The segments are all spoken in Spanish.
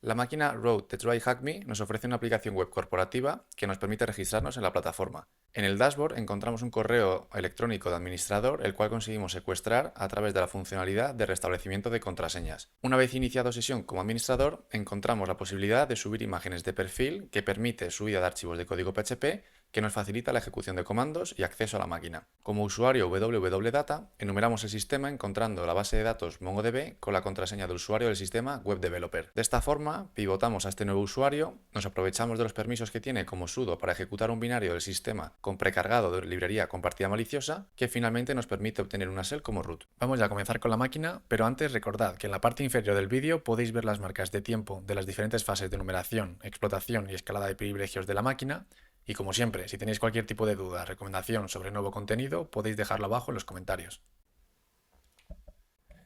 La máquina Road de TryHackMe nos ofrece una aplicación web corporativa que nos permite registrarnos en la plataforma. En el dashboard encontramos un correo electrónico de administrador, el cual conseguimos secuestrar a través de la funcionalidad de restablecimiento de contraseñas. Una vez iniciado sesión como administrador, encontramos la posibilidad de subir imágenes de perfil que permite subida de archivos de código PHP que nos facilita la ejecución de comandos y acceso a la máquina. Como usuario www.data, enumeramos el sistema encontrando la base de datos MongoDB con la contraseña de usuario del sistema Web Developer. De esta forma, pivotamos a este nuevo usuario, nos aprovechamos de los permisos que tiene como sudo para ejecutar un binario del sistema con precargado de librería compartida maliciosa, que finalmente nos permite obtener una shell como root. Vamos ya a comenzar con la máquina, pero antes recordad que en la parte inferior del vídeo podéis ver las marcas de tiempo de las diferentes fases de numeración, explotación y escalada de privilegios de la máquina. Y como siempre, si tenéis cualquier tipo de duda, recomendación sobre nuevo contenido, podéis dejarlo abajo en los comentarios.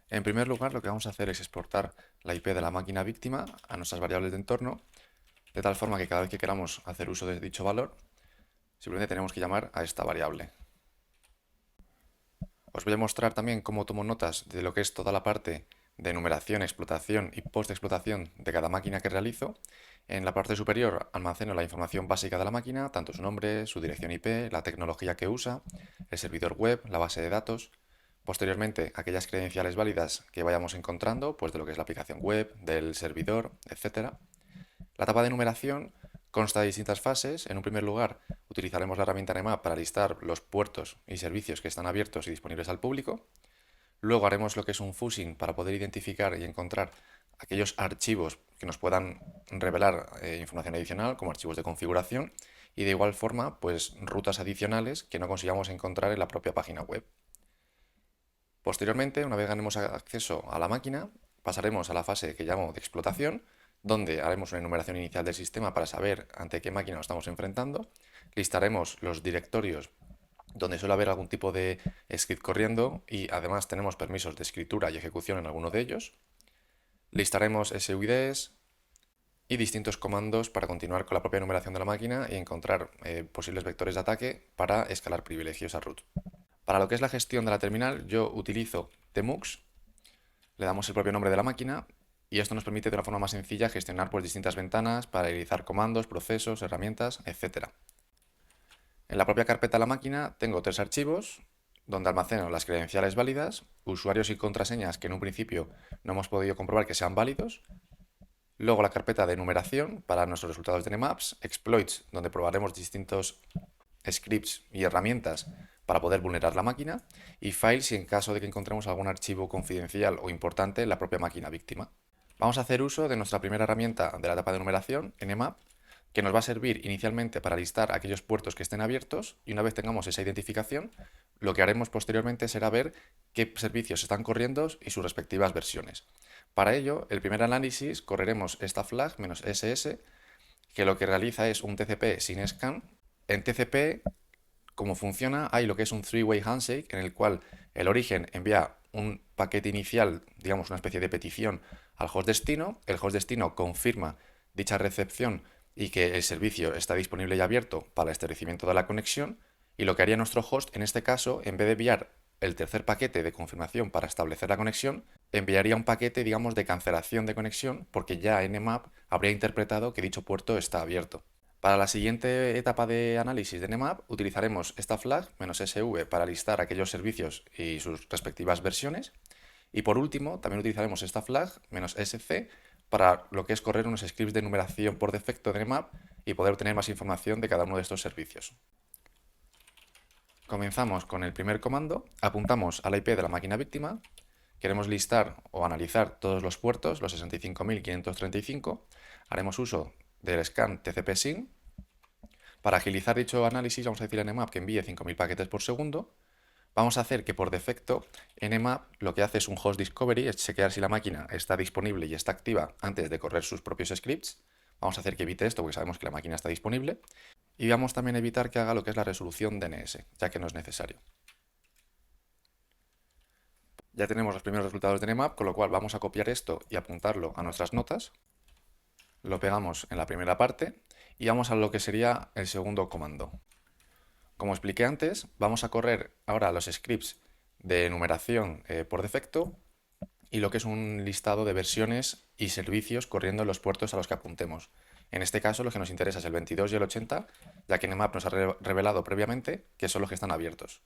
En primer lugar, lo que vamos a hacer es exportar la IP de la máquina víctima a nuestras variables de entorno, de tal forma que cada vez que queramos hacer uso de dicho valor, simplemente tenemos que llamar a esta variable. Os voy a mostrar también cómo tomo notas de lo que es toda la parte de numeración, explotación y post-explotación de cada máquina que realizo. En la parte superior almaceno la información básica de la máquina, tanto su nombre, su dirección IP, la tecnología que usa, el servidor web, la base de datos. Posteriormente, aquellas credenciales válidas que vayamos encontrando, pues de lo que es la aplicación web, del servidor, etc. La etapa de numeración consta de distintas fases. En un primer lugar, utilizaremos la herramienta Nmap para listar los puertos y servicios que están abiertos y disponibles al público. Luego haremos lo que es un fuzzing para poder identificar y encontrar aquellos archivos que nos puedan revelar información adicional, como archivos de configuración, y de igual forma, pues rutas adicionales que no consigamos encontrar en la propia página web. Posteriormente, una vez ganemos acceso a la máquina, pasaremos a la fase que llamo de explotación, donde haremos una enumeración inicial del sistema para saber ante qué máquina nos estamos enfrentando, listaremos los directorios donde suele haber algún tipo de script corriendo y además tenemos permisos de escritura y ejecución en alguno de ellos. Listaremos SUIDs y distintos comandos para continuar con la propia numeración de la máquina y encontrar posibles vectores de ataque para escalar privilegios a root. Para lo que es la gestión de la terminal, yo utilizo Tmux, le damos el propio nombre de la máquina y esto nos permite de una forma más sencilla gestionar pues, distintas ventanas para realizar comandos, procesos, herramientas, etc. En la propia carpeta de la máquina tengo 3 archivos donde almaceno las credenciales válidas, usuarios y contraseñas que en un principio no hemos podido comprobar que sean válidos, luego la carpeta de numeración para nuestros resultados de Nmaps, exploits donde probaremos distintos scripts y herramientas para poder vulnerar la máquina, y files si en caso de que encontremos algún archivo confidencial o importante en la propia máquina víctima. Vamos a hacer uso de nuestra primera herramienta de la etapa de numeración, Nmap, que nos va a servir inicialmente para listar aquellos puertos que estén abiertos y una vez tengamos esa identificación, lo que haremos posteriormente será ver qué servicios están corriendo y sus respectivas versiones. Para ello, el primer análisis correremos esta flag "-ss", que lo que realiza es un TCP sin scan. En TCP, como funciona, hay lo que es un three-way handshake en el cual el origen envía un paquete inicial, digamos una especie de petición al host destino, el host destino confirma dicha recepción y que el servicio está disponible y abierto para el establecimiento de la conexión, y lo que haría nuestro host en este caso, en vez de enviar el tercer paquete de confirmación para establecer la conexión, enviaría un paquete, digamos, de cancelación de conexión porque ya Nmap habría interpretado que dicho puerto está abierto. Para la siguiente etapa de análisis de Nmap utilizaremos esta flag "-sv" para listar aquellos servicios y sus respectivas versiones. Y por último, también utilizaremos esta flag "-sc" para lo que es correr unos scripts de numeración por defecto de Nmap y poder obtener más información de cada uno de estos servicios. Comenzamos con el primer comando, apuntamos a la IP de la máquina víctima, queremos listar o analizar todos los puertos, los 65.535, haremos uso del scan TCP-SYN. Para agilizar dicho análisis vamos a decir a Nmap que envíe 5.000 paquetes por segundo. Vamos a hacer que por defecto Nmap lo que hace es un host discovery, es chequear si la máquina está disponible y está activa antes de correr sus propios scripts. Vamos a hacer que evite esto porque sabemos que la máquina está disponible. Y vamos también a evitar que haga lo que es la resolución DNS, ya que no es necesario. Ya tenemos los primeros resultados de Nmap, con lo cual vamos a copiar esto y apuntarlo a nuestras notas. Lo pegamos en la primera parte y vamos a lo que sería el segundo comando. Como expliqué antes, vamos a correr ahora los scripts de numeración por defecto y lo que es un listado de versiones y servicios corriendo en los puertos a los que apuntemos. En este caso, lo que nos interesa es el 22 y el 80, ya que Nmap nos ha revelado previamente que son los que están abiertos.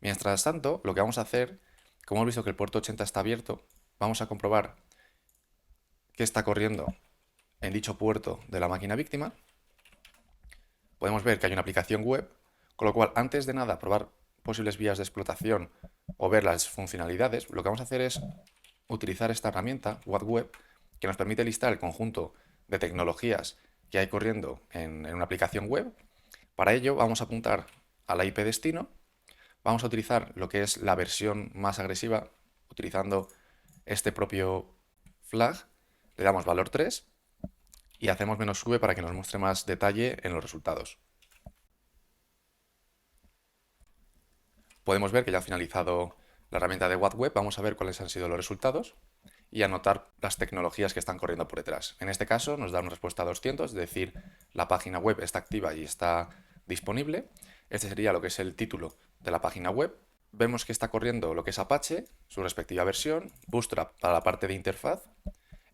Mientras tanto, lo que vamos a hacer, como hemos visto que el puerto 80 está abierto, vamos a comprobar qué está corriendo en dicho puerto de la máquina víctima. Podemos ver que hay una aplicación web, con lo cual, antes de nada, probar posibles vías de explotación o ver las funcionalidades, lo que vamos a hacer es utilizar esta herramienta, WhatWeb, que nos permite listar el conjunto de tecnologías que hay corriendo en una aplicación web. Para ello vamos a apuntar a la IP destino, vamos a utilizar lo que es la versión más agresiva, utilizando este propio flag, le damos valor 3 y hacemos "-v" para que nos muestre más detalle en los resultados. Podemos ver que ya ha finalizado la herramienta de WhatWeb, vamos a ver cuáles han sido los resultados y anotar las tecnologías que están corriendo por detrás. En este caso nos da una respuesta a 200, es decir, la página web está activa y está disponible. Este sería lo que es el título de la página web. Vemos que está corriendo lo que es Apache, su respectiva versión, Bootstrap para la parte de interfaz.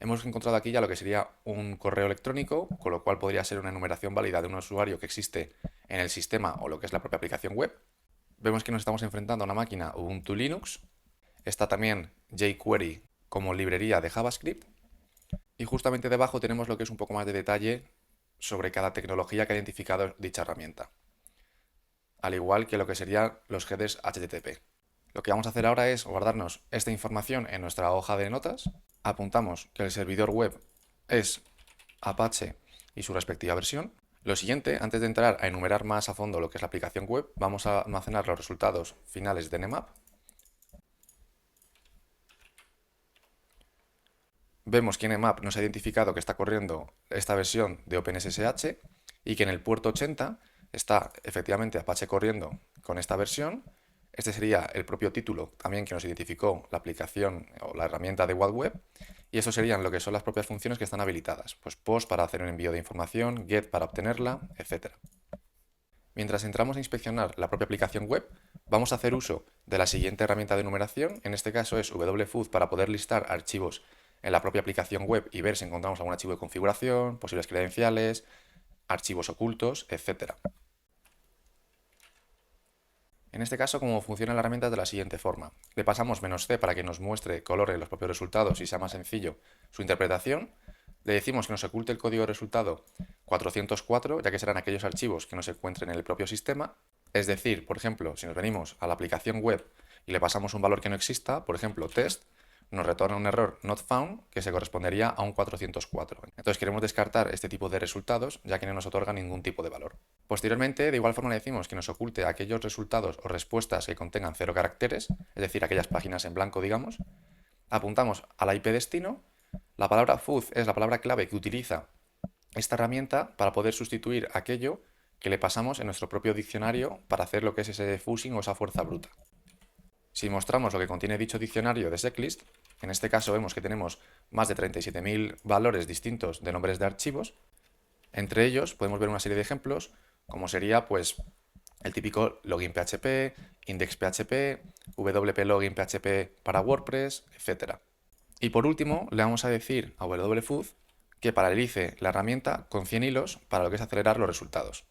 Hemos encontrado aquí ya lo que sería un correo electrónico, con lo cual podría ser una enumeración válida de un usuario que existe en el sistema o lo que es la propia aplicación web. Vemos que nos estamos enfrentando a una máquina Ubuntu Linux. Está también jQuery como librería de JavaScript. Y justamente debajo tenemos lo que es un poco más de detalle sobre cada tecnología que ha identificado dicha herramienta, al igual que lo que serían los headers HTTP. Lo que vamos a hacer ahora es guardarnos esta información en nuestra hoja de notas. Apuntamos que el servidor web es Apache y su respectiva versión. Lo siguiente, antes de entrar a enumerar más a fondo lo que es la aplicación web, vamos a almacenar los resultados finales de Nmap. Vemos que Nmap nos ha identificado que está corriendo esta versión de OpenSSH y que en el puerto 80 está efectivamente Apache corriendo con esta versión. Este sería el propio título también que nos identificó la aplicación o la herramienta de WhatWeb. Y eso serían lo que son las propias funciones que están habilitadas. Pues post para hacer un envío de información, get para obtenerla, etc. Mientras entramos a inspeccionar la propia aplicación web, vamos a hacer uso de la siguiente herramienta de enumeración. En este caso es wfood para poder listar archivos en la propia aplicación web y ver si encontramos algún archivo de configuración, posibles credenciales, archivos ocultos, etc. En este caso, como funciona la herramienta es de la siguiente forma. Le pasamos "-c" para que nos muestre color en los propios resultados y sea más sencillo su interpretación. Le decimos que nos oculte el código de resultado 404, ya que serán aquellos archivos que no se encuentren en el propio sistema. Es decir, por ejemplo, si nos venimos a la aplicación web y le pasamos un valor que no exista, por ejemplo, test, nos retorna un error not found que se correspondería a un 404. Entonces queremos descartar este tipo de resultados, ya que no nos otorga ningún tipo de valor. Posteriormente, de igual forma le decimos que nos oculte aquellos resultados o respuestas que contengan 0 caracteres, es decir, aquellas páginas en blanco, digamos. Apuntamos a la IP destino. La palabra fuzz es la palabra clave que utiliza esta herramienta para poder sustituir aquello que le pasamos en nuestro propio diccionario para hacer lo que es ese fuzzing o esa fuerza bruta. Si mostramos lo que contiene dicho diccionario de seclist, en este caso vemos que tenemos más de 37.000 valores distintos de nombres de archivos. Entre ellos podemos ver una serie de ejemplos, como sería pues el típico login PHP, index PHP, wp login PHP para WordPress, etc. Y por último, le vamos a decir a wfoods que paralice la herramienta con 100 hilos para lo que es acelerar los resultados.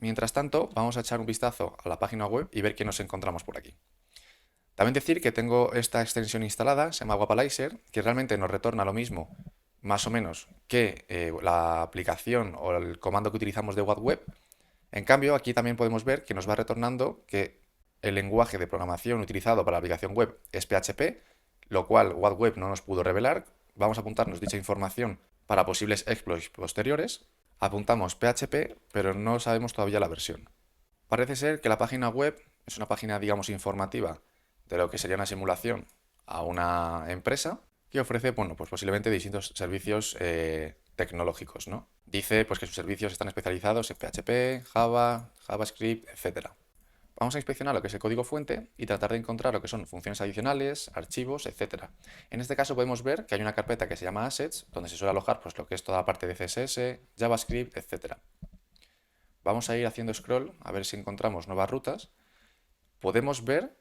Mientras tanto, vamos a echar un vistazo a la página web y ver qué nos encontramos por aquí. También decir que tengo esta extensión instalada, se llama Wapalizer, que realmente nos retorna lo mismo, más o menos, que la aplicación o el comando que utilizamos de WhatWeb. En cambio, aquí también podemos ver que nos va retornando que el lenguaje de programación utilizado para la aplicación web es PHP, lo cual WhatWeb no nos pudo revelar. Vamos a apuntarnos dicha información para posibles exploits posteriores. Apuntamos PHP, pero no sabemos todavía la versión. Parece ser que la página web es una página, digamos, informativa de lo que sería una simulación a una empresa que ofrece, bueno, pues posiblemente distintos servicios tecnológicos, ¿no? Dice pues que sus servicios están especializados en PHP, Java, JavaScript, etc. Vamos a inspeccionar lo que es el código fuente y tratar de encontrar lo que son funciones adicionales, archivos, etc. En este caso podemos ver que hay una carpeta que se llama Assets, donde se suele alojar pues, lo que es toda la parte de CSS, JavaScript, etc. Vamos a ir haciendo scroll a ver si encontramos nuevas rutas. podemos ver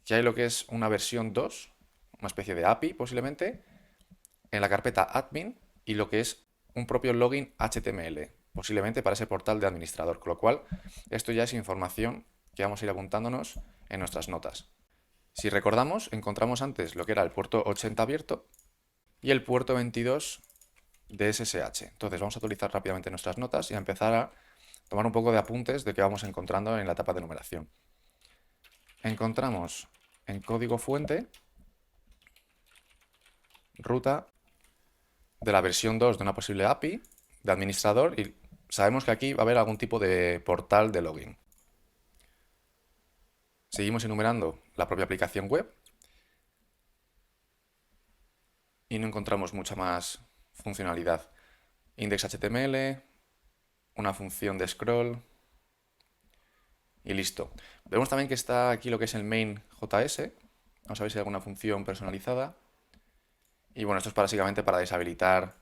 que hay lo que es una versión 2, una especie de API posiblemente, en la carpeta admin y lo que es un propio login HTML, posiblemente para ese portal de administrador, con lo cual esto ya es información que vamos a ir apuntándonos en nuestras notas. Si recordamos, encontramos antes lo que era el puerto 80 abierto y el puerto 22 de SSH. Entonces vamos a actualizar rápidamente nuestras notas y a empezar a tomar un poco de apuntes de qué vamos encontrando en la etapa de numeración. Encontramos en código fuente ruta de la versión 2 de una posible API de administrador y sabemos que aquí va a haber algún tipo de portal de login. Seguimos enumerando la propia aplicación web y no encontramos mucha más funcionalidad. Index.html, una función de scroll y listo. Vemos también que está aquí lo que es el main.js. Vamos a ver si hay alguna función personalizada. Y bueno, esto es básicamente para deshabilitar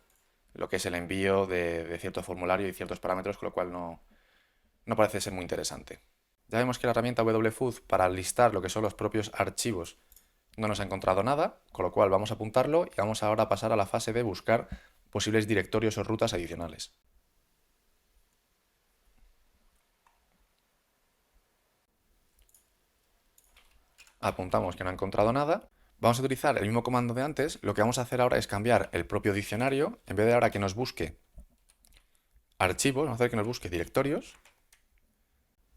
lo que es el envío de cierto formulario y ciertos parámetros, con lo cual no parece ser muy interesante. Ya vemos que la herramienta wfood para listar lo que son los propios archivos no nos ha encontrado nada, con lo cual vamos a apuntarlo y vamos ahora a pasar a la fase de buscar posibles directorios o rutas adicionales. Apuntamos que no ha encontrado nada. Vamos a utilizar el mismo comando de antes. Lo que vamos a hacer ahora es cambiar el propio diccionario. En vez de ahora que nos busque archivos, vamos a hacer que nos busque directorios.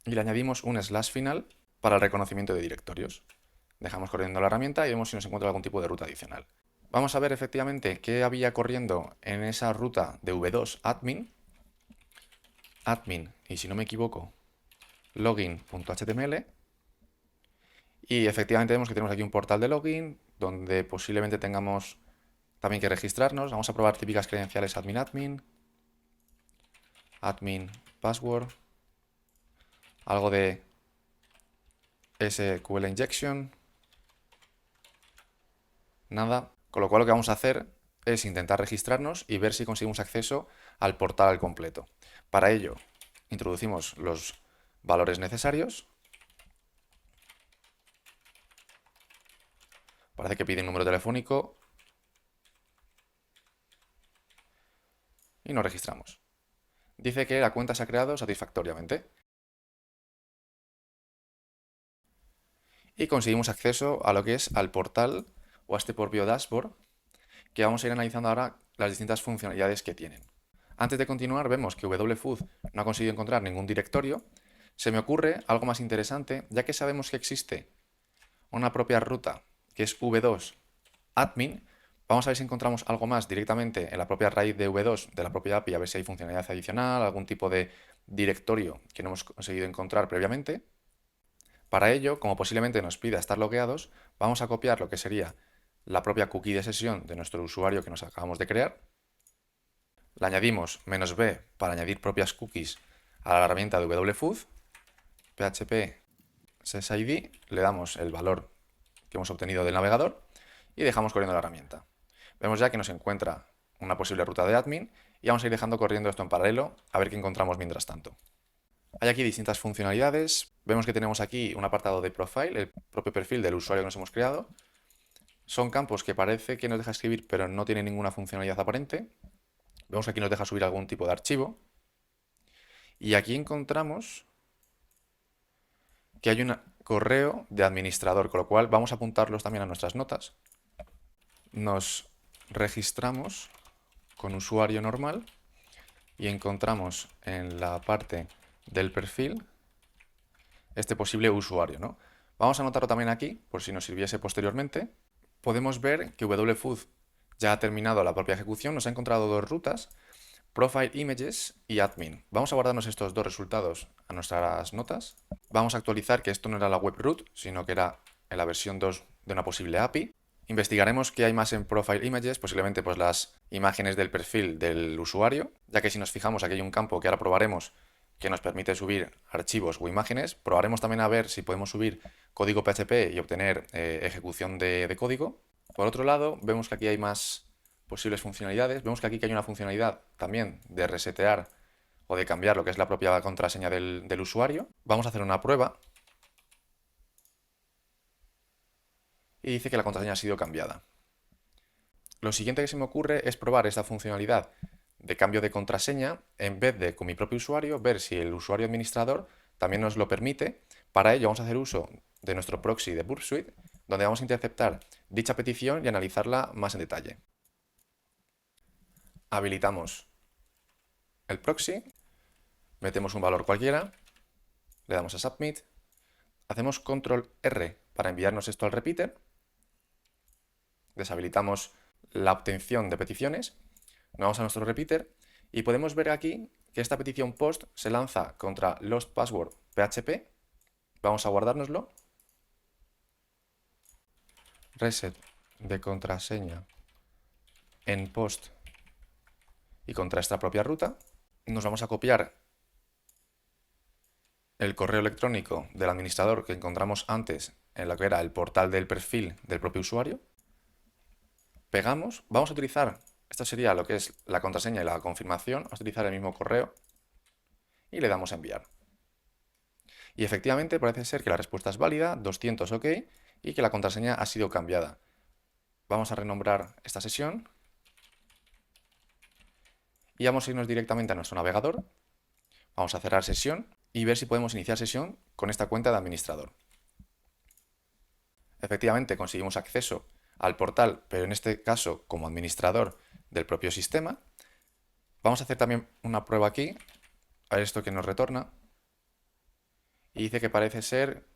Y le añadimos un slash final para el reconocimiento de directorios. Dejamos corriendo la herramienta y vemos si nos encuentra algún tipo de ruta adicional. Vamos a ver efectivamente qué había corriendo en esa ruta de v2 admin, y si no me equivoco, login.html. Y efectivamente vemos que tenemos aquí un portal de login donde posiblemente tengamos también que registrarnos. Vamos a probar típicas credenciales admin, password, algo de SQL injection, nada. Con lo cual lo que vamos a hacer es intentar registrarnos y ver si conseguimos acceso al portal al completo. Para ello, introducimos los valores necesarios. Parece que pide un número telefónico y nos registramos. Dice que la cuenta se ha creado satisfactoriamente. Y conseguimos acceso a lo que es al portal o a este propio dashboard, que vamos a ir analizando ahora las distintas funcionalidades que tienen. Antes de continuar, vemos que wfood no ha conseguido encontrar ningún directorio. Se me ocurre algo más interesante, ya que sabemos que existe una propia ruta que es v2 admin. Vamos a ver si encontramos algo más directamente en la propia raíz de v2 de la propia API, a ver si hay funcionalidad adicional, algún tipo de directorio que no hemos conseguido encontrar previamente. Para ello, como posiblemente nos pida estar logueados, vamos a copiar lo que sería la propia cookie de sesión de nuestro usuario que nos acabamos de crear. Le añadimos "-b" para añadir propias cookies a la herramienta de wfood, php sesID, le damos el valor que hemos obtenido del navegador y dejamos corriendo la herramienta. Vemos ya que nos encuentra una posible ruta de admin y vamos a ir dejando corriendo esto en paralelo a ver qué encontramos mientras tanto. Hay aquí distintas funcionalidades. Vemos que tenemos aquí un apartado de profile, el propio perfil del usuario que nos hemos creado. Son campos que parece que nos deja escribir, pero no tienen ninguna funcionalidad aparente. Vemos que aquí nos deja subir algún tipo de archivo. Y aquí encontramos que hay un correo de administrador, con lo cual vamos a apuntarlos también a nuestras notas. Nos registramos con usuario normal y encontramos en la parte del perfil este posible usuario, ¿no? Vamos a anotarlo también aquí, por si nos sirviese posteriormente. Podemos ver que wfood ya ha terminado la propia ejecución, nos ha encontrado dos rutas, Profile Images y Admin. Vamos a guardarnos estos dos resultados a nuestras notas. Vamos a actualizar que esto no era la web root, sino que era en la versión 2 de una posible API. Investigaremos qué hay más en Profile Images, posiblemente pues las imágenes del perfil del usuario, ya que si nos fijamos aquí hay un campo que ahora probaremos que nos permite subir archivos o imágenes. Probaremos también a ver si podemos subir código PHP y obtener ejecución de código. Por otro lado, vemos que aquí hay más posibles funcionalidades. Vemos que aquí hay una funcionalidad también de resetear o de cambiar lo que es la propia contraseña del usuario. Vamos a hacer una prueba. y dice que la contraseña ha sido cambiada. Lo siguiente que se me ocurre es probar esta funcionalidad de cambio de contraseña en vez de con mi propio usuario, ver si el usuario administrador también nos lo permite. Para ello vamos a hacer uso de nuestro proxy de Burp Suite, donde vamos a interceptar dicha petición y analizarla más en detalle. Habilitamos el proxy, metemos un valor cualquiera, le damos a Submit, hacemos Control R para enviarnos esto al repeater, deshabilitamos la obtención de peticiones, nos vamos a nuestro repeater y podemos ver aquí que esta petición post se lanza contra Lost Password PHP. Vamos a guardárnoslo. Reset de contraseña en post y contra esta propia ruta. Nos vamos a copiar el correo electrónico del administrador que encontramos antes en lo que era el portal del perfil del propio usuario. Pegamos, vamos a utilizar, esto sería lo que es la contraseña y la confirmación, vamos a utilizar el mismo correo y le damos a enviar. Y efectivamente parece ser que la respuesta es válida, 200 OK, y que la contraseña ha sido cambiada. Vamos a renombrar esta sesión y vamos a irnos directamente a nuestro navegador. Vamos a cerrar sesión y ver si podemos iniciar sesión con esta cuenta de administrador. Efectivamente conseguimos acceso al portal, pero en este caso como administrador del propio sistema. Vamos a hacer también una prueba aquí, a ver esto que nos retorna. Y dice que parece ser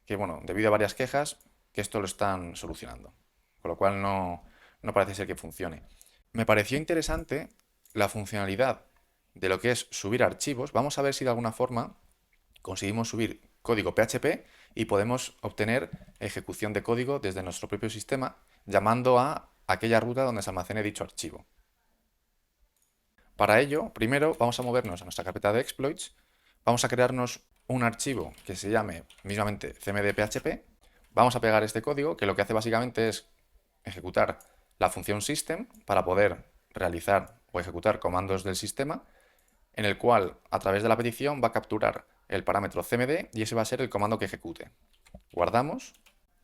que, bueno, debido a varias quejas, que esto lo están solucionando. Con lo cual no parece ser que funcione. Me pareció interesante la funcionalidad de lo que es subir archivos. Vamos a ver si de alguna forma conseguimos subir código PHP y podemos obtener ejecución de código desde nuestro propio sistema llamando a aquella ruta donde se almacene dicho archivo. Para ello, primero vamos a movernos a nuestra carpeta de exploits, vamos a crearnos un archivo que se llame mismamente cmd.php, vamos a pegar este código que lo que hace básicamente es ejecutar la función system para poder realizar o ejecutar comandos del sistema, en el cual a través de la petición va a capturar el parámetro cmd y ese va a ser el comando que ejecute. Guardamos,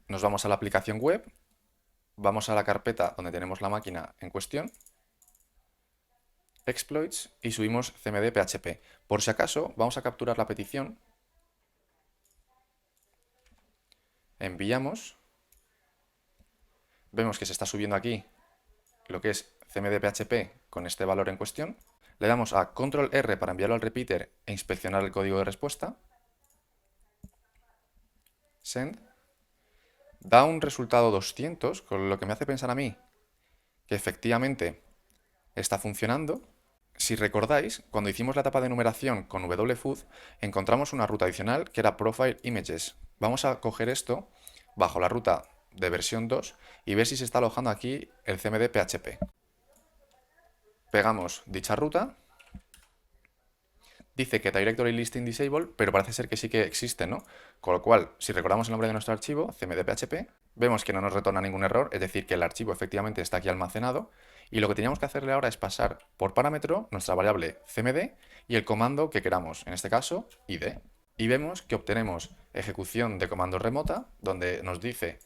nos vamos a la aplicación web, vamos a la carpeta donde tenemos la máquina en cuestión, exploits y subimos cmd.php. Por si acaso vamos a capturar la petición, enviamos, vemos que se está subiendo aquí lo que es cmd.php con este valor en cuestión. Le damos a Control R para enviarlo al repeater e inspeccionar el código de respuesta. Send. Da un resultado 200, con lo que me hace pensar a mí que efectivamente está funcionando. Si recordáis, cuando hicimos la etapa de numeración con wfood, encontramos una ruta adicional que era Profile Images. Vamos a coger esto bajo la ruta de versión 2 y ver si se está alojando aquí el cmd.php. Pegamos dicha ruta. Dice que Directory Listing Disable, pero parece ser que sí que existe, ¿no? Con lo cual, si recordamos el nombre de nuestro archivo, cmd.php, vemos que no nos retorna ningún error, es decir, que el archivo efectivamente está aquí almacenado, y lo que teníamos que hacerle ahora es pasar por parámetro nuestra variable cmd y el comando que queramos, en este caso, id. Y vemos que obtenemos ejecución de comando remota, donde nos dice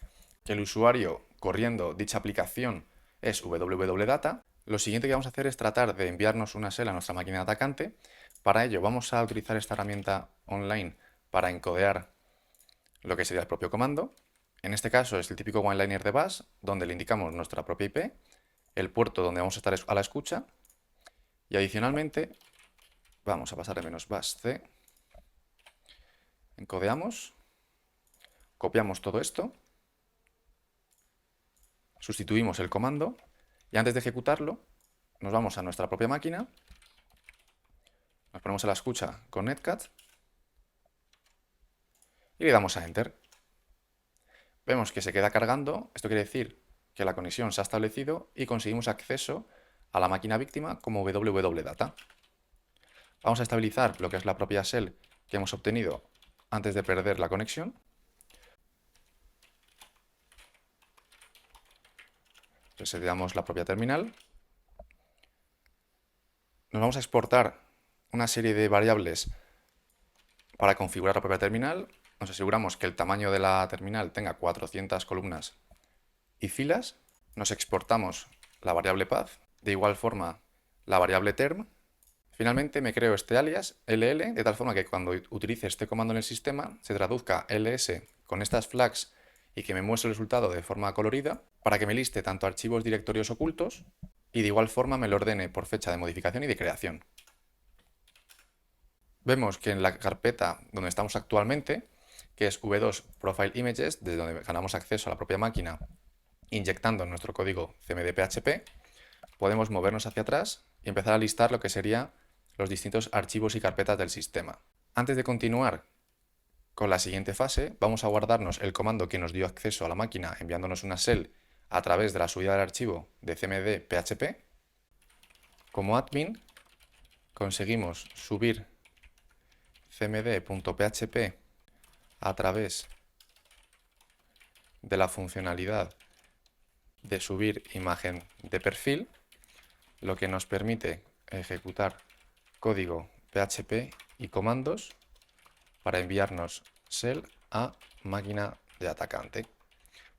que el usuario corriendo dicha aplicación es www.data. Lo siguiente que vamos a hacer es tratar de enviarnos una shell a nuestra máquina de atacante. Para ello vamos a utilizar esta herramienta online para encodear lo que sería el propio comando. En este caso es el típico one-liner de bash, donde le indicamos nuestra propia IP, el puerto donde vamos a estar a la escucha, y adicionalmente vamos a pasar de -bash c, encodeamos, copiamos todo esto, sustituimos el comando, y antes de ejecutarlo nos vamos a nuestra propia máquina, nos ponemos a la escucha con Netcat y le damos a Enter. Vemos que se queda cargando, esto quiere decir que la conexión se ha establecido y conseguimos acceso a la máquina víctima como www.data. Vamos a estabilizar lo que es la propia shell que hemos obtenido antes de perder la conexión. Reseteamos la propia terminal. Nos vamos a exportar una serie de variables para configurar la propia terminal. Nos aseguramos que el tamaño de la terminal tenga 400 columnas y filas. Nos exportamos la variable path, de igual forma la variable term. Finalmente me creo este alias ll de tal forma que cuando utilice este comando en el sistema se traduzca ls con estas flags y que me muestre el resultado de forma colorida para que me liste tanto archivos directorios ocultos y de igual forma me lo ordene por fecha de modificación y de creación. Vemos que en la carpeta donde estamos actualmente, que es v2 Profile Images, desde donde ganamos acceso a la propia máquina inyectando nuestro código cmd.php, podemos movernos hacia atrás y empezar a listar lo que serían los distintos archivos y carpetas del sistema. Antes de continuar con la siguiente fase, vamos a guardarnos el comando que nos dio acceso a la máquina enviándonos una shell a través de la subida del archivo de cmd.php. Como admin, conseguimos subir cmd.php a través de la funcionalidad de subir imagen de perfil, lo que nos permite ejecutar código PHP y comandos para enviarnos shell a máquina de atacante.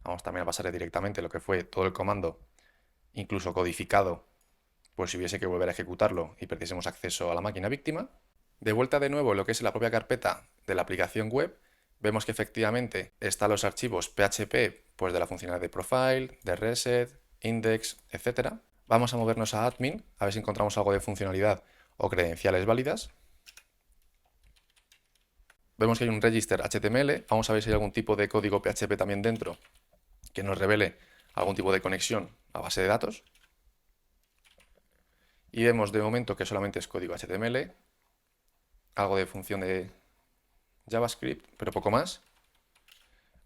Vamos también a pasar directamente lo que fue todo el comando, incluso codificado, pues si hubiese que volver a ejecutarlo y perdiésemos acceso a la máquina víctima. De vuelta de nuevo en lo que es la propia carpeta de la aplicación web, vemos que efectivamente están los archivos PHP pues de la funcionalidad de profile, de reset, index, etc. Vamos a movernos a admin, a ver si encontramos algo de funcionalidad o credenciales válidas. Vemos que hay un register HTML, vamos a ver si hay algún tipo de código PHP también dentro que nos revele algún tipo de conexión a base de datos. Y vemos de momento que solamente es código HTML, algo de función de JavaScript, pero poco más.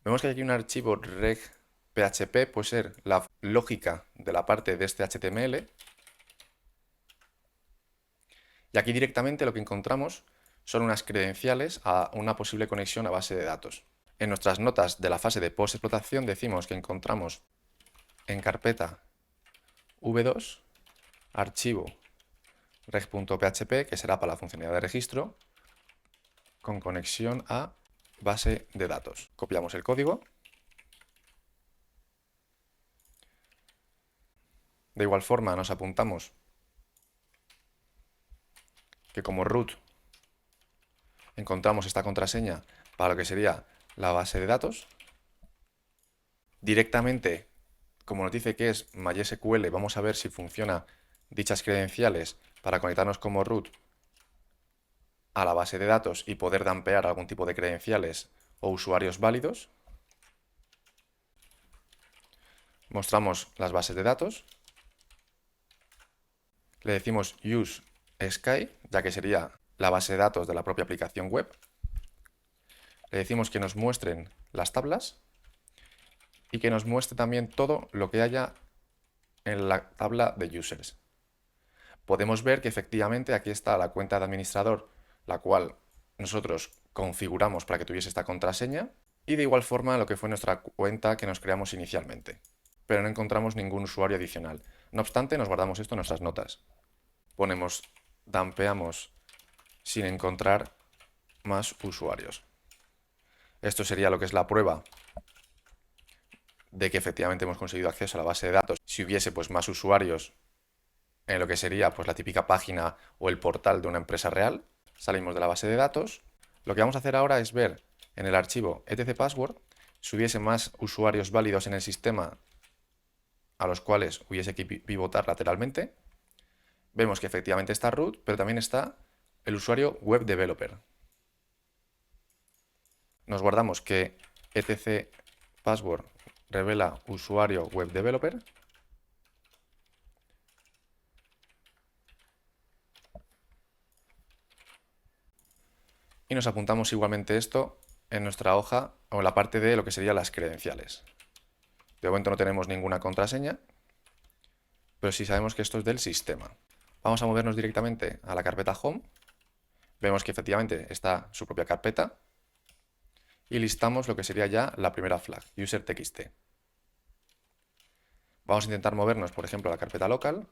Vemos que hay aquí un archivo reg.php, puede ser la lógica de la parte de este HTML. Y aquí directamente lo que encontramos son unas credenciales a una posible conexión a base de datos. En nuestras notas de la fase de post-explotación decimos que encontramos en carpeta v2 archivo reg.php, que será para la funcionalidad de registro, con conexión a base de datos. Copiamos el código. De igual forma nos apuntamos que como root encontramos esta contraseña para lo que sería la base de datos. Directamente, como nos dice que es MySQL, vamos a ver si funciona dichas credenciales para conectarnos como root a la base de datos y poder dumpear algún tipo de credenciales o usuarios válidos. Mostramos las bases de datos. Le decimos use Sky, ya que sería la base de datos de la propia aplicación web. Le decimos que nos muestren las tablas y que nos muestre también todo lo que haya en la tabla de users. Podemos ver que efectivamente aquí está la cuenta de administrador, la cual nosotros configuramos para que tuviese esta contraseña, y de igual forma lo que fue nuestra cuenta que nos creamos inicialmente. Pero no encontramos ningún usuario adicional. No obstante, nos guardamos esto en nuestras notas. Ponemos, dumpeamos sin encontrar más usuarios. Esto sería lo que es la prueba de que efectivamente hemos conseguido acceso a la base de datos. Si hubiese pues más usuarios en lo que sería pues la típica página o el portal de una empresa real, salimos de la base de datos. Lo que vamos a hacer ahora es ver en el archivo etcpassword si hubiese más usuarios válidos en el sistema a los cuales hubiese que pivotar lateralmente. Vemos que efectivamente está root, pero también está el usuario web developer. Nos guardamos que etcpassword revela usuario web developer. Y nos apuntamos igualmente esto en nuestra hoja o en la parte de lo que serían las credenciales. De momento no tenemos ninguna contraseña, pero sí sabemos que esto es del sistema. Vamos a movernos directamente a la carpeta Home. Vemos que efectivamente está su propia carpeta. Y listamos lo que sería ya la primera flag, user.txt. Vamos a intentar movernos, por ejemplo, a la carpeta local,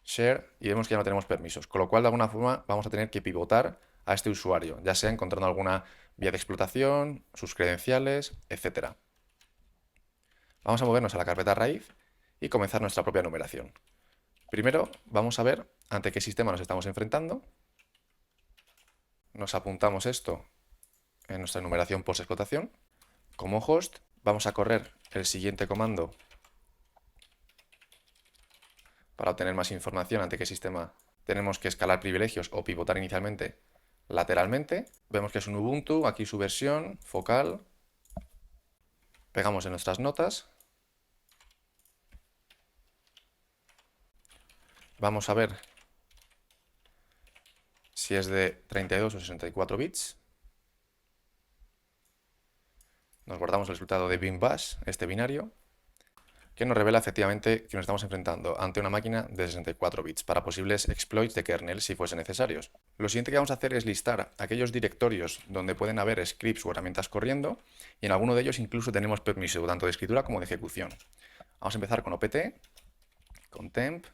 share, y vemos que ya no tenemos permisos, con lo cual de alguna forma vamos a tener que pivotar a este usuario, ya sea encontrando alguna vía de explotación, sus credenciales, etc. Vamos a movernos a la carpeta raíz y comenzar nuestra propia numeración. Primero vamos a ver ante qué sistema nos estamos enfrentando. Nos apuntamos esto en nuestra numeración post-explotación. Como host vamos a correr el siguiente comando para obtener más información ante qué sistema tenemos que escalar privilegios o pivotar inicialmente lateralmente. Vemos que es un Ubuntu, aquí su versión, focal. Pegamos en nuestras notas. Vamos a ver si es de 32 o 64 bits. Nos guardamos el resultado de bin bash, este binario, que nos revela efectivamente que nos estamos enfrentando ante una máquina de 64 bits para posibles exploits de kernel si fuesen necesarios. Lo siguiente que vamos a hacer es listar aquellos directorios donde pueden haber scripts o herramientas corriendo, y en alguno de ellos incluso tenemos permiso tanto de escritura como de ejecución. Vamos a empezar con opt, con temp,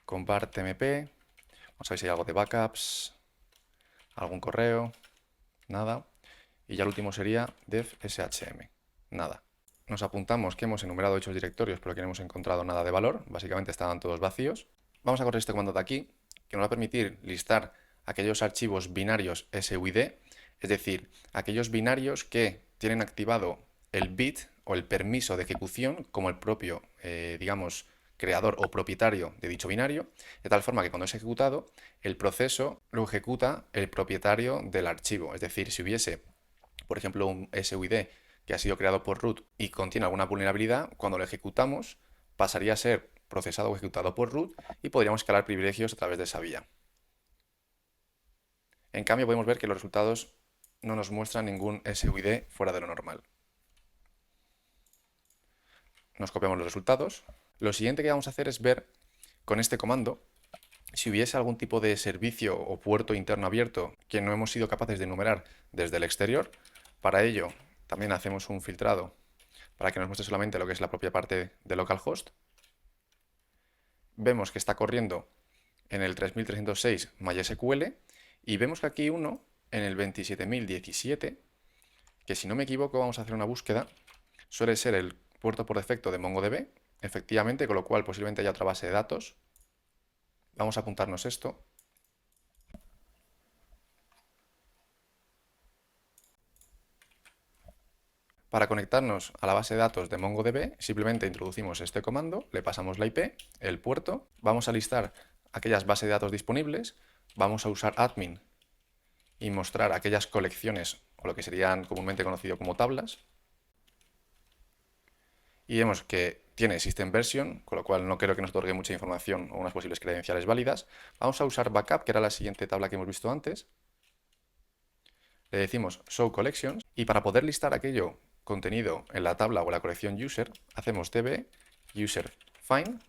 con var tmp. Vamos a ver si hay algo de backups, algún correo, nada. Y ya el último sería dev shm, nada. Nos apuntamos que hemos enumerado dichos directorios, pero que no hemos encontrado nada de valor. Básicamente estaban todos vacíos. Vamos a correr este comando de aquí, que nos va a permitir listar aquellos archivos binarios SUID, es decir, aquellos binarios que tienen activado el bit o el permiso de ejecución como el propio, digamos, creador o propietario de dicho binario, de tal forma que cuando es ejecutado, el proceso lo ejecuta el propietario del archivo. Es decir, si hubiese, por ejemplo, un SUID que ha sido creado por root y contiene alguna vulnerabilidad, cuando lo ejecutamos pasaría a ser procesado o ejecutado por root y podríamos escalar privilegios a través de esa vía. En cambio, podemos ver que los resultados no nos muestran ningún SUID fuera de lo normal. Nos copiamos los resultados. Lo siguiente que vamos a hacer es ver con este comando si hubiese algún tipo de servicio o puerto interno abierto que no hemos sido capaces de enumerar desde el exterior. Para ello, también hacemos un filtrado para que nos muestre solamente lo que es la propia parte de localhost. Vemos que está corriendo en el 3306 MySQL y vemos que aquí uno en el 27017, que si no me equivoco vamos a hacer una búsqueda, suele ser el puerto por defecto de MongoDB, efectivamente, con lo cual posiblemente haya otra base de datos. Vamos a apuntarnos esto. Para conectarnos a la base de datos de MongoDB, simplemente introducimos este comando, le pasamos la IP, el puerto, vamos a listar aquellas bases de datos disponibles, vamos a usar admin y mostrar aquellas colecciones o lo que serían comúnmente conocido como tablas. Y vemos que tiene system version, con lo cual no creo que nos otorgue mucha información o unas posibles credenciales válidas. Vamos a usar backup, que era la siguiente tabla que hemos visto antes. Le decimos show collections y para poder listar aquello contenido en la tabla o la colección user, hacemos db user find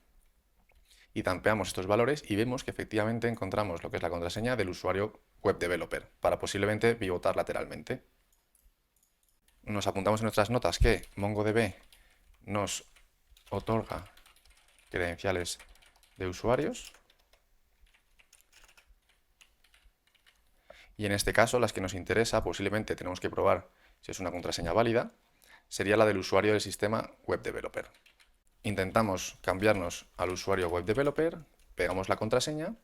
y tampeamos estos valores y vemos que efectivamente encontramos lo que es la contraseña del usuario web developer para posiblemente pivotar lateralmente. Nos apuntamos en nuestras notas que MongoDB nos otorga credenciales de usuarios y en este caso las que nos interesa, posiblemente tenemos que probar si es una contraseña válida, sería la del usuario del sistema web developer. Intentamos cambiarnos al usuario web developer, pegamos la contraseña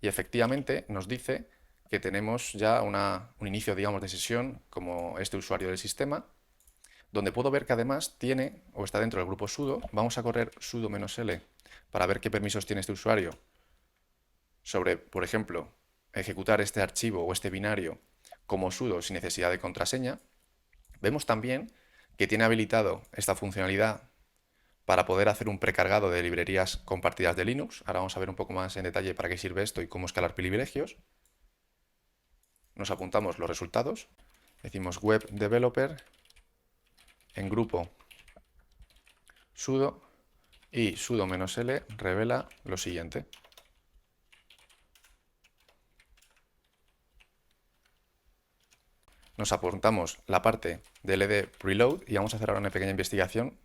y efectivamente nos dice que tenemos ya un inicio, digamos, de sesión como este usuario del sistema, donde puedo ver que además tiene o está dentro del grupo sudo. Vamos a correr sudo -l para ver qué permisos tiene este usuario sobre, por ejemplo, ejecutar este archivo o este binario como sudo sin necesidad de contraseña. Vemos también que tiene habilitado esta funcionalidad para poder hacer un precargado de librerías compartidas de Linux. Ahora vamos a ver un poco más en detalle para qué sirve esto y cómo escalar privilegios. Nos apuntamos los resultados. Decimos web developer en grupo sudo y sudo -l revela lo siguiente. Nos apuntamos la parte del ed preload y vamos a hacer ahora una pequeña investigación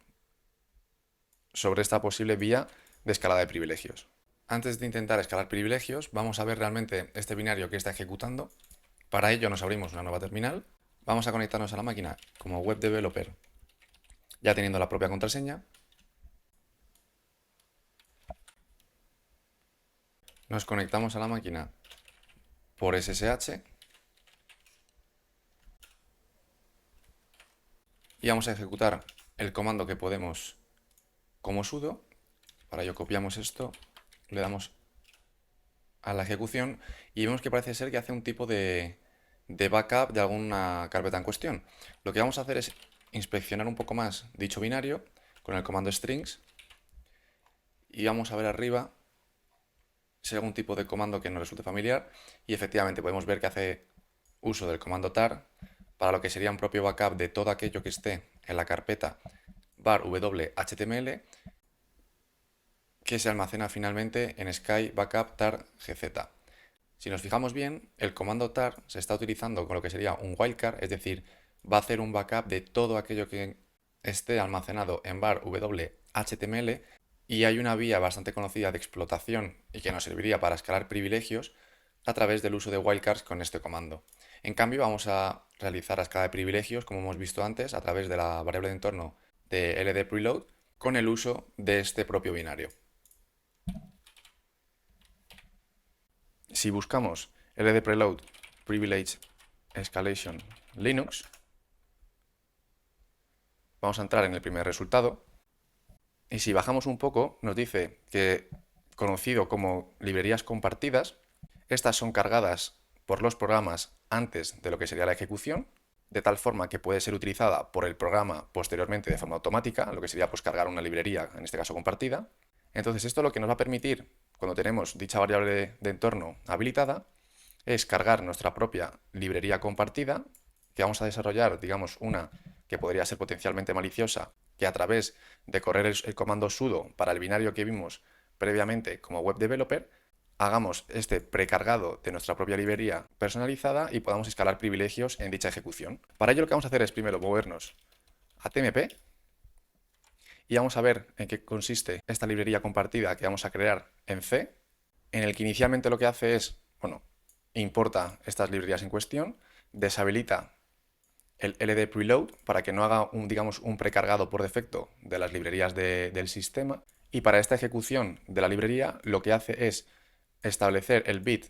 sobre esta posible vía de escalada de privilegios. Antes de intentar escalar privilegios, vamos a ver realmente este binario que está ejecutando. Para ello nos abrimos una nueva terminal. Vamos a conectarnos a la máquina como web developer Ya teniendo la propia contraseña, nos conectamos a la máquina por SSH y vamos a ejecutar el comando que podemos como sudo. Para ello copiamos esto, le damos a la ejecución y vemos que parece ser que hace un tipo de backup de alguna carpeta en cuestión. Lo que vamos a hacer es inspeccionar un poco más dicho binario con el comando strings y vamos a ver arriba si hay algún tipo de comando que nos resulte familiar y efectivamente podemos ver que hace uso del comando tar para lo que sería un propio backup de todo aquello que esté en la carpeta var w.html que se almacena finalmente en Sky Backup tar gz. Si nos fijamos bien, el comando tar se está utilizando con lo que sería un wildcard, es decir, va a hacer un backup de todo aquello que esté almacenado en var w.html y hay una vía bastante conocida de explotación y que nos serviría para escalar privilegios a través del uso de wildcards con este comando. En cambio, vamos a realizar la escala de privilegios, como hemos visto antes, a través de la variable de entorno de ld_preload con el uso de este propio binario. Si buscamos ld_preload privilege escalation Linux, vamos a entrar en el primer resultado y si bajamos un poco nos dice que, conocido como librerías compartidas, estas son cargadas por los programas antes de lo que sería la ejecución, de tal forma que puede ser utilizada por el programa posteriormente de forma automática, lo que sería pues cargar una librería, en este caso compartida. Entonces esto lo que nos va a permitir, cuando tenemos dicha variable de entorno habilitada, es cargar nuestra propia librería compartida, que vamos a desarrollar, digamos, una que podría ser potencialmente maliciosa, que a través de correr el comando sudo para el binario que vimos previamente como web developer, hagamos este precargado de nuestra propia librería personalizada y podamos escalar privilegios en dicha ejecución. Para ello lo que vamos a hacer es primero movernos a tmp y vamos a ver en qué consiste esta librería compartida que vamos a crear en C, en el que inicialmente lo que hace es, bueno, importa estas librerías en cuestión, deshabilita el ld_preload para que no haga digamos, un precargado por defecto de las librerías del sistema, y para esta ejecución de la librería lo que hace es establecer el bit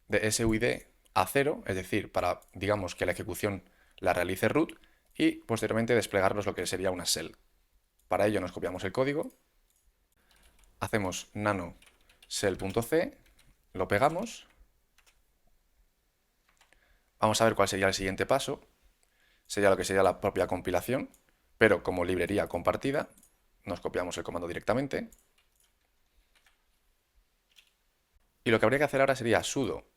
de SUID a 0, es decir, para, digamos, que la ejecución la realice root y posteriormente desplegarnos lo que sería una shell. Para ello nos copiamos el código, hacemos nano shell.c, lo pegamos, vamos a ver cuál sería el siguiente paso, sería lo que sería la propia compilación, pero como librería compartida, nos copiamos el comando directamente. Y lo que habría que hacer ahora sería sudo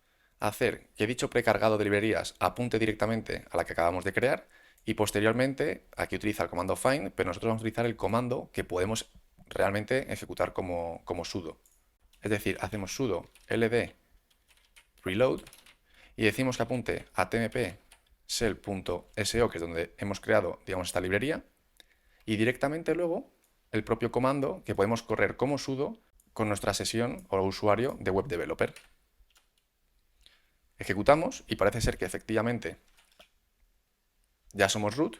hacer que dicho precargado de librerías apunte directamente a la que acabamos de crear y posteriormente, aquí utiliza el comando find, pero nosotros vamos a utilizar el comando que podemos realmente ejecutar como sudo. Es decir, hacemos sudo ld preload y decimos que apunte a tmp shell.so, que es donde hemos creado, digamos, esta librería, y directamente luego el propio comando que podemos correr como sudo con nuestra sesión o usuario de web developer. Ejecutamos y parece ser que efectivamente ya somos root,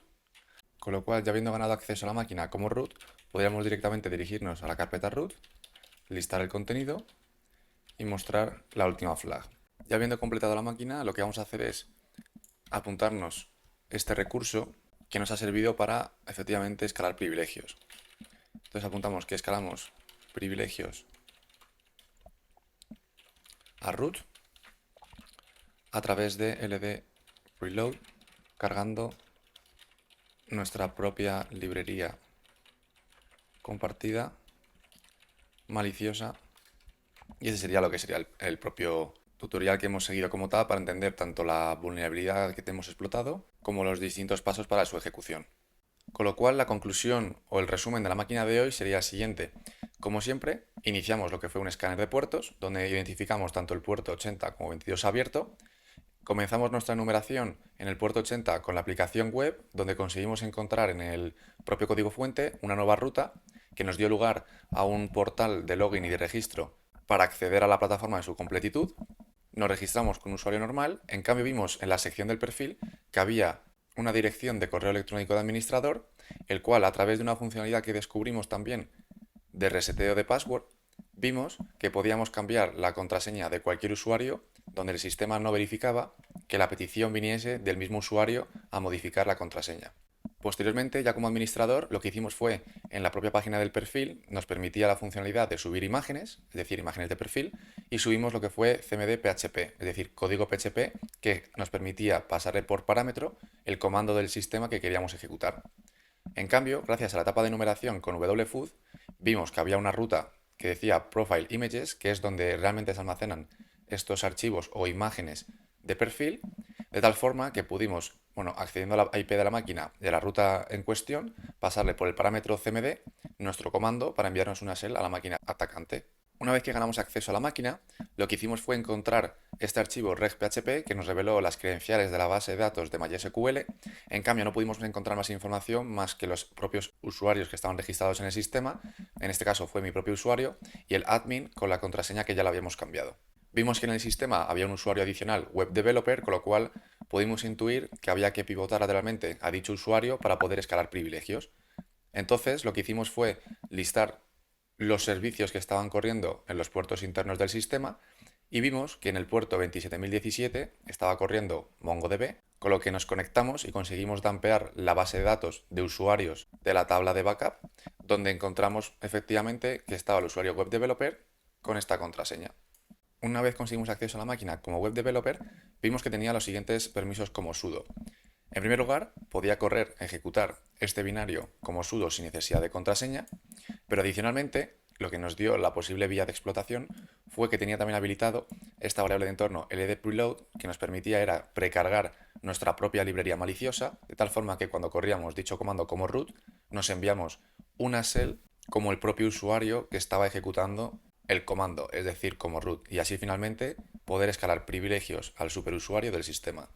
con lo cual ya habiendo ganado acceso a la máquina como root, podríamos directamente dirigirnos a la carpeta root, listar el contenido y mostrar la última flag. Ya habiendo completado la máquina, lo que vamos a hacer es apuntarnos este recurso que nos ha servido para efectivamente escalar privilegios. Entonces apuntamos que escalamos privilegios a root a través de ld_preload cargando nuestra propia librería compartida maliciosa, y ese sería lo que sería el propio tutorial que hemos seguido como tal para entender tanto la vulnerabilidad que hemos explotado como los distintos pasos para su ejecución. Con lo cual la conclusión o el resumen de la máquina de hoy sería el siguiente. Como siempre, iniciamos lo que fue un escáner de puertos, donde identificamos tanto el puerto 80 como 22 abierto. Comenzamos nuestra enumeración en el puerto 80 con la aplicación web, donde conseguimos encontrar en el propio código fuente una nueva ruta que nos dio lugar a un portal de login y de registro para acceder a la plataforma en su completitud. Nos registramos con un usuario normal, en cambio vimos en la sección del perfil que había una dirección de correo electrónico de administrador el cual a través de una funcionalidad que descubrimos también de reseteo de password, vimos que podíamos cambiar la contraseña de cualquier usuario donde el sistema no verificaba que la petición viniese del mismo usuario a modificar la contraseña. Posteriormente, ya como administrador, lo que hicimos fue, en la propia página del perfil, nos permitía la funcionalidad de subir imágenes, es decir, imágenes de perfil, y subimos lo que fue CMD PHP, es decir, código PHP que nos permitía pasarle por parámetro el comando del sistema que queríamos ejecutar. En cambio, gracias a la etapa de numeración con wfood, vimos que había una ruta que decía Profile Images, que es donde realmente se almacenan estos archivos o imágenes de perfil, de tal forma que pudimos, accediendo a la IP de la máquina de la ruta en cuestión, pasarle por el parámetro cmd nuestro comando para enviarnos una shell a la máquina atacante. Una vez que ganamos acceso a la máquina, lo que hicimos fue encontrar este archivo regphp que nos reveló las credenciales de la base de datos de MySQL. En cambio, no pudimos encontrar más información más que los propios usuarios que estaban registrados en el sistema. En este caso fue mi propio usuario y el admin con la contraseña que ya la habíamos cambiado. Vimos que en el sistema había un usuario adicional web developer, con lo cual pudimos intuir que había que pivotar lateralmente a dicho usuario para poder escalar privilegios. Entonces, lo que hicimos fue listar los servicios que estaban corriendo en los puertos internos del sistema y vimos que en el puerto 27017 estaba corriendo MongoDB, con lo que nos conectamos y conseguimos dumpear la base de datos de usuarios de la tabla de backup, donde encontramos efectivamente que estaba el usuario web developer con esta contraseña. Una vez conseguimos acceso a la máquina como web developer, vimos que tenía los siguientes permisos como sudo. En primer lugar, podía ejecutar este binario como sudo sin necesidad de contraseña, pero adicionalmente, lo que nos dio la posible vía de explotación fue que tenía también habilitado esta variable de entorno ldpreload, que nos permitía era precargar nuestra propia librería maliciosa, de tal forma que cuando corríamos dicho comando como root, nos enviamos una shell como el propio usuario que estaba ejecutando el comando, es decir, como root, y así finalmente poder escalar privilegios al superusuario del sistema.